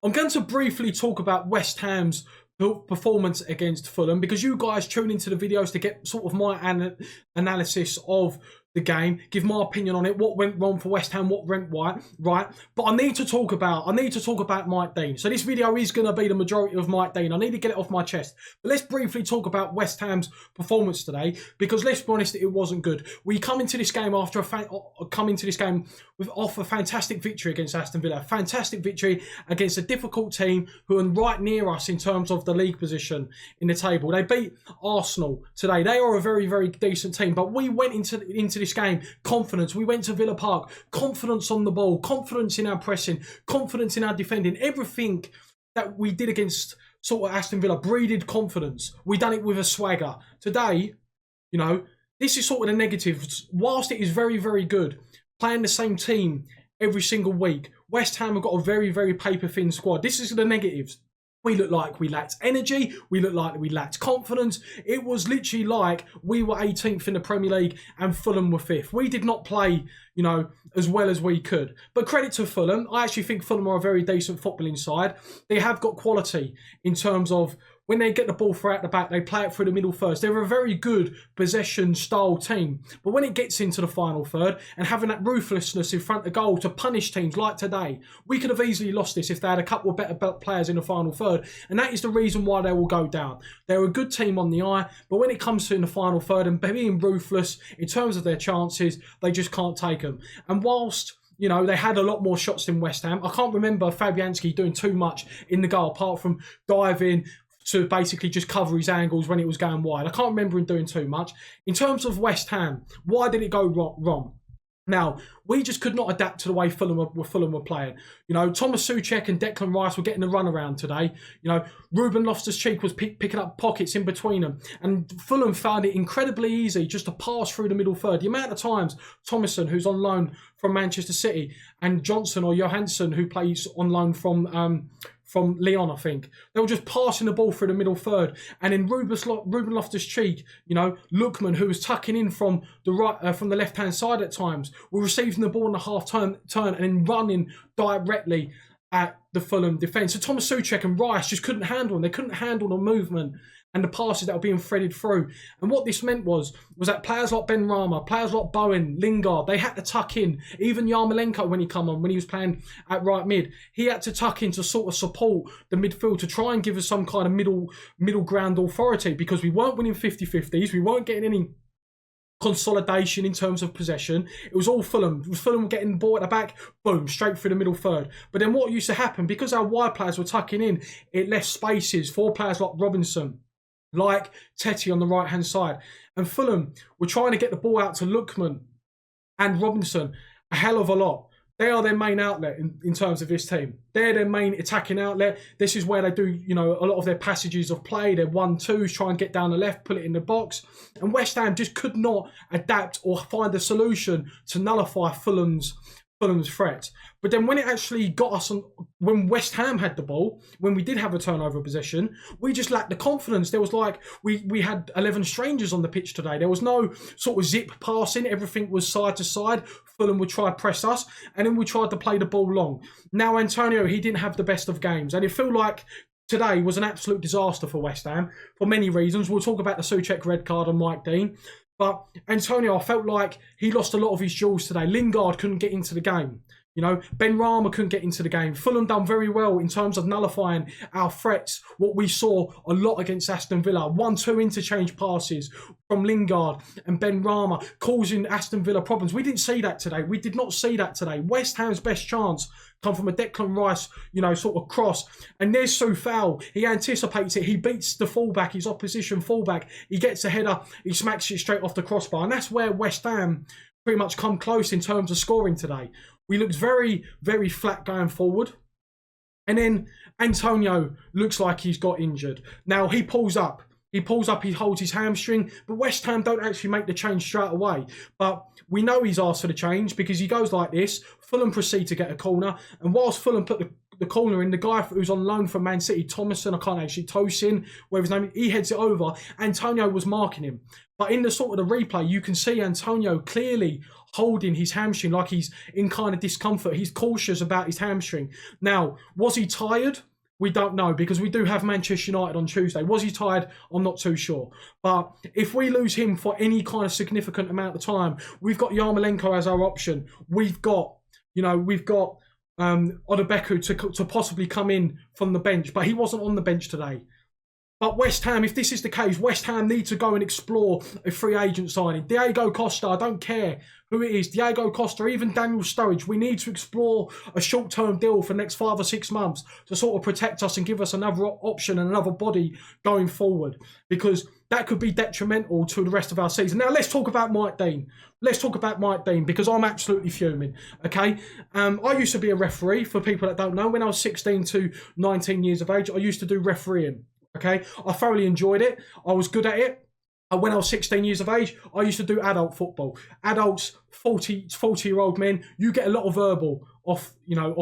I'm going to briefly talk about West Ham's performance against Fulham, because you guys tune into the videos to get sort of my analysis of the game, give my opinion on it, what went wrong for West Ham, what went right. But I need to talk about Mike Dean. So this video is going to be the majority of Mike Dean. I need to get it off my chest. But let's briefly talk about West Ham's performance today, because let's be honest, it wasn't good. We come into this game off a fantastic victory against Aston Villa, fantastic victory against a difficult team who are right near us in terms of the league position in the table. They beat Arsenal today. They are a very, very decent team, but we went into this game confidence. We went to Villa Park, confidence on the ball, confidence in our pressing, confidence in our defending. Everything that we did against sort of Aston Villa breeded confidence. We done it with a swagger. Today, you know, this is sort of the negatives. Whilst it is very, very good playing the same team every single week, West Ham have got a very, very paper-thin squad. This is the negatives. We looked like we lacked energy. We looked like we lacked confidence. It was literally like we were 18th in the Premier League and Fulham were 5th. We did not play, you know, as well as we could. But credit to Fulham. I actually think Fulham are a very decent footballing side. They have got quality in terms of when they get the ball throughout the back, they play it through the middle first. They're a very good possession-style team. But when it gets into the final third and having that ruthlessness in front of goal to punish teams like today, we could have easily lost this if they had a couple of better players in the final third. And that is the reason why they will go down. They're a good team on the eye, but when it comes to in the final third and being ruthless in terms of their chances, they just can't take them. And whilst, you know, they had a lot more shots than West Ham, I can't remember Fabianski doing too much in the goal apart from diving to basically just cover his angles when it was going wide. I can't remember him doing too much. In terms of West Ham, why did it go wrong? Now, we just could not adapt to the way Fulham were playing. You know, Thomas Souček and Declan Rice were getting the run around today. You know, Ruben Loftus-Cheek was picking up pockets in between them. And Fulham found it incredibly easy just to pass through the middle third. The amount of times Thomason, who's on loan from Manchester City, and Johnson or Johansson, who plays on loan from Lyon, I think. They were just passing the ball through the middle third. And then Ruben Loftus-Cheek, you know, Lookman, who was tucking in from the right, from the left-hand side at times, were receiving the ball in the half-turn and then running directly at the Fulham defence. So Thomas Souček and Rice just couldn't handle them. They couldn't handle the movement and the passes that were being threaded through. And what this meant was that players like Ben Rama, players like Bowen, Lingard, they had to tuck in. Even Yarmolenko, when he was playing at right mid, he had to tuck in to sort of support the midfield to try and give us some kind of middle ground authority, because we weren't winning 50-50s. We weren't getting any consolidation in terms of possession. It was all Fulham. It was Fulham getting the ball at the back, boom, straight through the middle third. But then what used to happen, because our wide players were tucking in, it left spaces for players like Robinson, like Teti on the right-hand side. And Fulham were trying to get the ball out to Lookman and Robinson a hell of a lot. They are their main outlet in terms of this team. They're their main attacking outlet. This is where they do, you know, a lot of their passages of play. Their 1-2s, try and get down the left, put it in the box. And West Ham just could not adapt or find a solution to nullify Fulham's threat. But then when it actually got us on, when West Ham had the ball, when we did have a turnover possession, we just lacked the confidence. There was like, we had 11 strangers on the pitch today. There was no sort of zip passing. Everything was side to side. Fulham would try to press us, and then we tried to play the ball long. Now, Antonio, he didn't have the best of games, and it felt like today was an absolute disaster for West Ham for many reasons. We'll talk about the Souček red card and Mike Dean. But Antonio, I felt like he lost a lot of his jewels today. Lingard couldn't get into the game. You know, Ben Rama couldn't get into the game. Fulham done very well in terms of nullifying our threats. What we saw a lot against Aston Villa. 1-2 interchange passes from Lingard and Ben Rama causing Aston Villa problems. We didn't see that today. We did not see that today. West Ham's best chance come from a Declan Rice, you know, sort of cross. And there's Soufal. He anticipates it. He beats the fullback, his opposition fullback. He gets a header. He smacks it straight off the crossbar. And that's where West Ham pretty much come close in terms of scoring today. We looked very, very flat going forward. And then Antonio looks like he's got injured. Now, he pulls up. He holds his hamstring, but West Ham don't actually make the change straight away. But we know he's asked for the change because he goes like this. Fulham proceed to get a corner. And whilst Fulham put the corner in, the guy who's on loan from Man City, Thomason, I can't actually, Tosin, whatever his name is, he heads it over. Antonio was marking him. But in the sort of the replay, you can see Antonio clearly holding his hamstring like he's in kind of discomfort. He's cautious about his hamstring. Now, was he tired? We don't know, because we do have Manchester United on Tuesday. Was he tired? I'm not too sure. But if we lose him for any kind of significant amount of time, we've got Yarmolenko as our option. We've got Odebeku to possibly come in from the bench, but he wasn't on the bench today. But West Ham, if this is the case, West Ham need to go and explore a free agent signing. Diego Costa, I don't care who it is, Diego Costa, even Daniel Sturridge, we need to explore a short-term deal for the next 5 or 6 months to sort of protect us and give us another option and another body going forward, because that could be detrimental to the rest of our season. Now, let's talk about Mike Dean. Let's talk about Mike Dean, because I'm absolutely fuming, okay? I used to be a referee, for people that don't know. When I was 16 to 19 years of age, I used to do refereeing. Okay, I thoroughly enjoyed it. I was good at it. And when I was 16 years of age, I used to do adult football. Adults, 40-year-old men, you get a lot of verbal off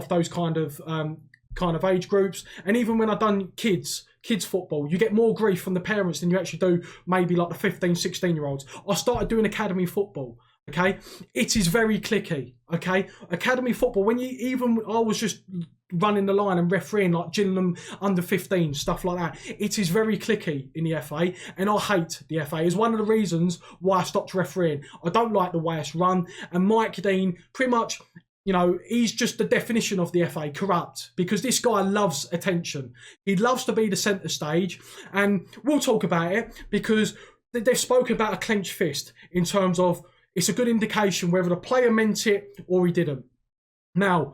those kind of age groups. And even when I've done kids football, you get more grief from the parents than you actually do maybe like the 15, 16-year-olds. I started doing academy football. Okay, it is very cliquey. Okay, academy football, I was just running the line and refereeing like Gillingham under 15, stuff like that. It is very cliquey in the FA, and I hate the FA. It's one of the reasons why I stopped refereeing. I don't like the way it's run, and Mike Dean, pretty much, he's just the definition of the FA, corrupt, because this guy loves attention. He loves to be the centre stage, and we'll talk about it, because they've spoken about a clenched fist in terms of it's a good indication whether the player meant it or he didn't. Now,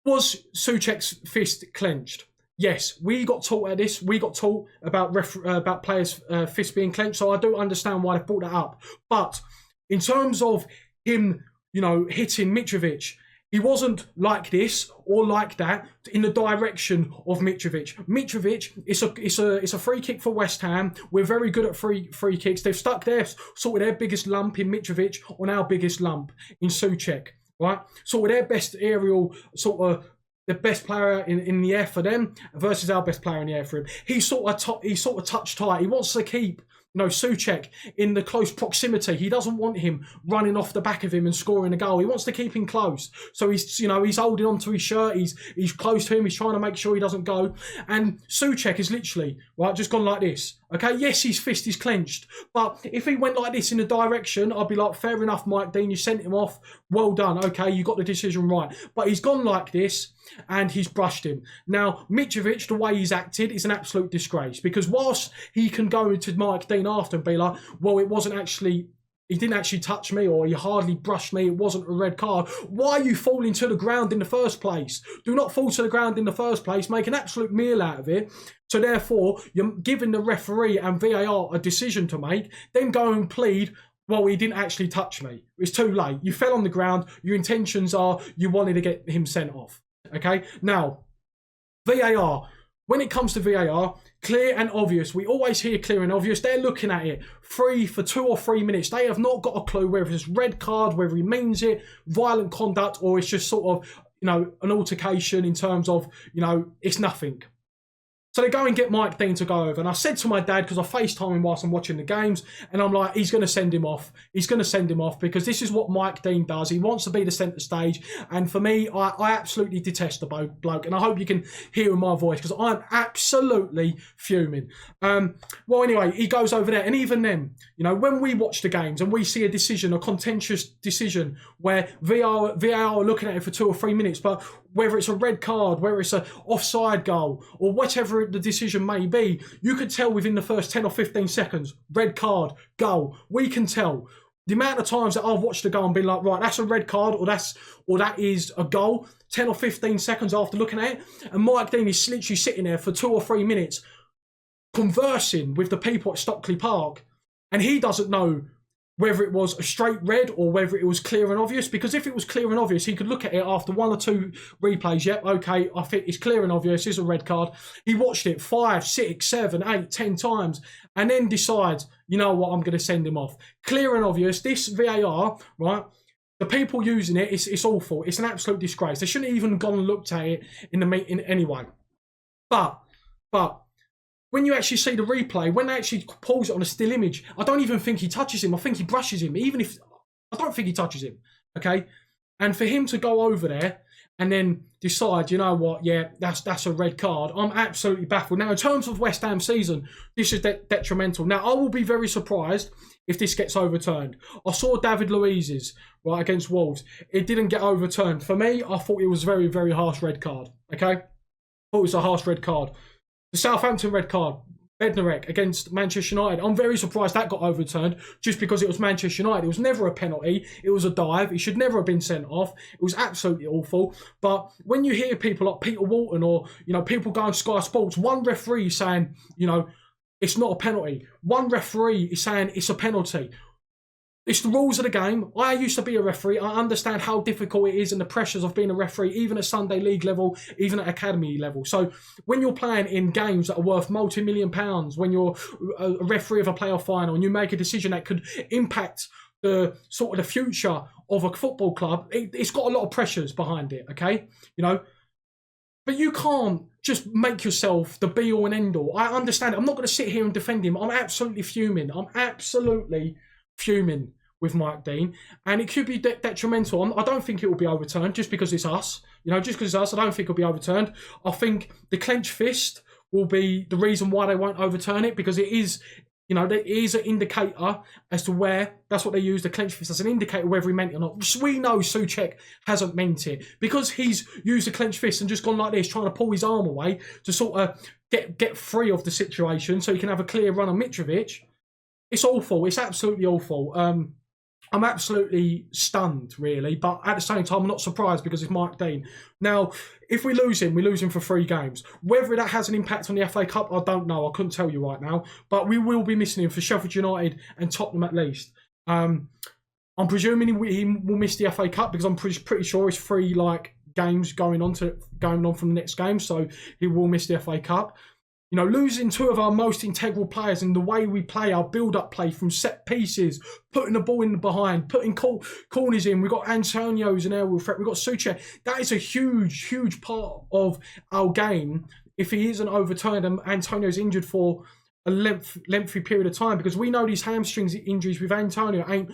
was Souček's fist clenched? Yes, we got taught at this. We got taught about players' fists being clenched, so I do understand why they brought that up. But in terms of him, hitting Mitrovic, he wasn't like this or like that in the direction of Mitrovic. Mitrovic, it's a free kick for West Ham. We're very good at free kicks. They've stuck their biggest lump in Mitrovic on our biggest lump in Souček, right? Sort of their best aerial, the best player in the air for them versus our best player in the air for him. He's sort of touch tight. He wants to keep Souček in the close proximity. He doesn't want him running off the back of him and scoring a goal. He wants to keep him close. So he's holding on to his shirt. He's close to him. He's trying to make sure he doesn't go. And Souček is literally just gone like this. Okay, yes, his fist is clenched, but if he went like this in the direction, I'd be like, fair enough, Mike Dean, you sent him off. Well done. Okay, you got the decision right. But he's gone like this, and he's brushed him. Now, Mitrovic, the way he's acted is an absolute disgrace, because whilst he can go into Mike Dean after and be like, well, he didn't actually touch me, or he hardly brushed me, it wasn't a red card. Why are you falling to the ground in the first place? Do not fall to the ground in the first place. Make an absolute meal out of it. So therefore, you're giving the referee and VAR a decision to make, then go and plead, well, he didn't actually touch me. It's too late. You fell on the ground. Your intentions are you wanted to get him sent off. Okay? Now, VAR. When it comes to VAR, clear and obvious. We always hear clear and obvious. They're looking at it free for 2 or 3 minutes. They have not got a clue whether it's red card, whether he means it, violent conduct, or it's just sort of, an altercation in terms of, it's nothing. So they go and get Mike Dean to go over. And I said to my dad, because I FaceTime him whilst I'm watching the games, and I'm like, he's going to send him off. He's going to send him off, because this is what Mike Dean does. He wants to be the centre stage. And for me, I absolutely detest the bloke. And I hope you can hear in my voice, because I'm absolutely fuming. Well, anyway, he goes over there. And even then, when we watch the games and we see a decision, a contentious decision, where VAR are looking at it for 2 or 3 minutes, but whether it's a red card, whether it's an offside goal, or whatever the decision may be, you could tell within the first 10 or 15 seconds, red card, goal. We can tell. The amount of times that I've watched a goal and been like, right, that's a red card, or that is a goal, 10 or 15 seconds after looking at it, and Mike Dean is literally sitting there for 2 or 3 minutes conversing with the people at Stockley Park, and he doesn't know whether it was a straight red or whether it was clear and obvious. Because if it was clear and obvious, he could look at it after 1 or 2 replays. Yep, okay, I think it's clear and obvious. It's a red card. He watched it 5, 6, 7, 8, 10 times and then decides, you know what, I'm going to send him off. Clear and obvious. This VAR, right, The people using it, it's awful. It's an absolute disgrace. They shouldn't have even gone and looked at it in the meeting anyway. But when you actually see the replay, when they actually pulls it on a still image, I don't even think he touches him. I think he brushes him. Even if I don't think he touches him. Okay, and for him to go over there and then decide, you know what, yeah, that's a red card, I'm absolutely baffled. Now, in terms of West Ham season, this is detrimental. Now, I will be very surprised if this gets overturned. I saw David Luiz's, right, against Wolves. It didn't get overturned. For me, I thought it was a very, very harsh red card, okay? I thought it was a harsh red card. The Southampton red card, Bednarek against Manchester United. I'm very surprised that got overturned just because it was Manchester United. It was never a penalty. It was a dive. He should never have been sent off. It was absolutely awful. But when you hear people like Peter Walton or, you know, people go on Sky Sports, one referee saying, you know, it's not a penalty. One referee is saying it's a penalty. It's the rules of the game. I used to be a referee. I understand how difficult it is and the pressures of being a referee, even at Sunday League level, even at academy level. So when you're playing in games that are worth multi-million pounds, when you're a referee of a playoff final and you make a decision that could impact the sort of the future of a football club, it's got a lot of pressures behind it, okay? You know, but you can't just make yourself the be-all and end-all. I understand it. I'm not going to sit here and defend him. I'm absolutely fuming. I'm absolutely fuming with Mike Dean, and it could be detrimental. I don't think it will be overturned just because it's us. You know, just because it's us, I don't think it'll be overturned. I think the clenched fist will be the reason why they won't overturn it, because it is, you know, there is an indicator as to where. That's what they use, the clenched fist as an indicator whether he meant it or not. We know Souček hasn't meant it because he's used the clenched fist and just gone like this, trying to pull his arm away to sort of get free of the situation so he can have a clear run on Mitrovic. It's awful. It's absolutely awful. I'm absolutely stunned, really. But at the same time, I'm not surprised because it's Mike Dean. Now, if we lose him for 3 games. Whether that has an impact on the FA Cup, I don't know. I couldn't tell you right now. But we will be missing him for Sheffield United and Tottenham at least. I'm presuming he will miss the FA Cup because I'm pretty sure it's 3 games going on from the next game. So he will miss the FA Cup. You know, losing 2 of our most integral players in the way we play, our build-up play from set pieces, putting the ball in the behind, putting corners in. We've got Antonio's an aerial threat. We've got Souček. That is a huge, huge part of our game if he isn't overturned and Antonio's injured for a lengthy period of time, because we know these hamstrings injuries with Antonio ain't,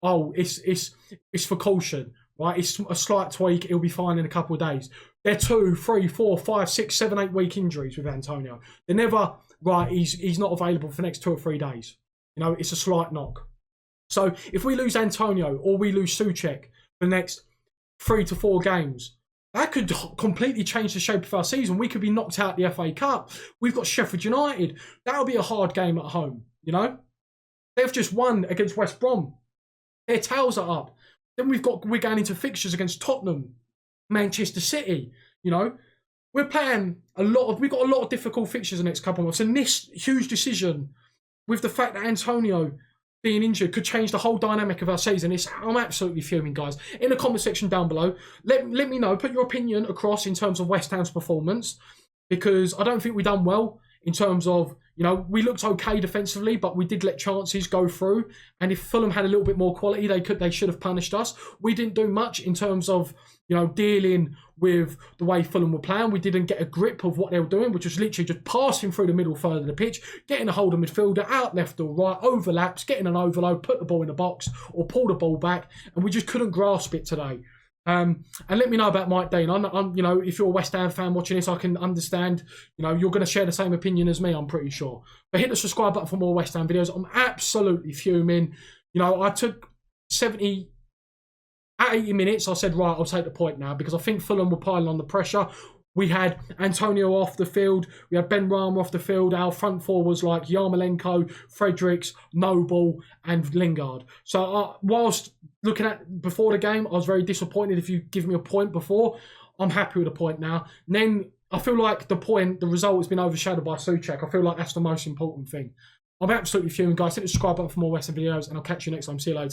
it's for caution, right? It's a slight tweak. He'll be fine in a couple of days. They're 2, 3, 4, 5, 6, 7, 8 week injuries with Antonio. They're never, right, he's not available for the next 2 or 3 days. You know, it's a slight knock. So if we lose Antonio or we lose Souček for the next 3 to 4 games, that could completely change the shape of our season. We could be knocked out the FA Cup. We've got Sheffield United. That'll be a hard game at home, you know? They've just won against West Brom. Their tails are up. Then we're going into fixtures against Tottenham, Manchester City, you know. We're playing we've got a lot of difficult fixtures in the next couple of months. And this huge decision with the fact that Antonio being injured could change the whole dynamic of our season. I'm absolutely fuming, guys. In the comment section down below, let me know. Put your opinion across in terms of West Ham's performance, because I don't think we've done well in terms of, you know, we looked okay defensively, but we did let chances go through. And if Fulham had a little bit more quality, they should have punished us. We didn't do much in terms of, you know, dealing with the way Fulham were playing. We didn't get a grip of what they were doing, which was literally just passing through the middle third of the pitch, getting a hold of midfielder, out left or right, overlaps, getting an overload, put the ball in the box or pull the ball back. And we just couldn't grasp it today. And let me know about Mike Dean. I'm, you know, if you're a West Ham fan watching this, I can understand, you know, you're going to share the same opinion as me, I'm pretty sure. But hit the subscribe button for more West Ham videos. I'm absolutely fuming. You know, I took 80 minutes, I said, right, I'll take the point now, because I think Fulham were piling on the pressure. We had Antonio off the field. We had Ben Rama off the field. Our front 4 was like Yarmolenko, Fredericks, Noble, and Lingard. So whilst looking at before the game, I was very disappointed if you give me a point before. I'm happy with a point now. And then I feel like the result has been overshadowed by Souček. I feel like that's the most important thing. I'm absolutely fuming, guys. Hit the subscribe button for more West Ham videos, and I'll catch you next time. See you later.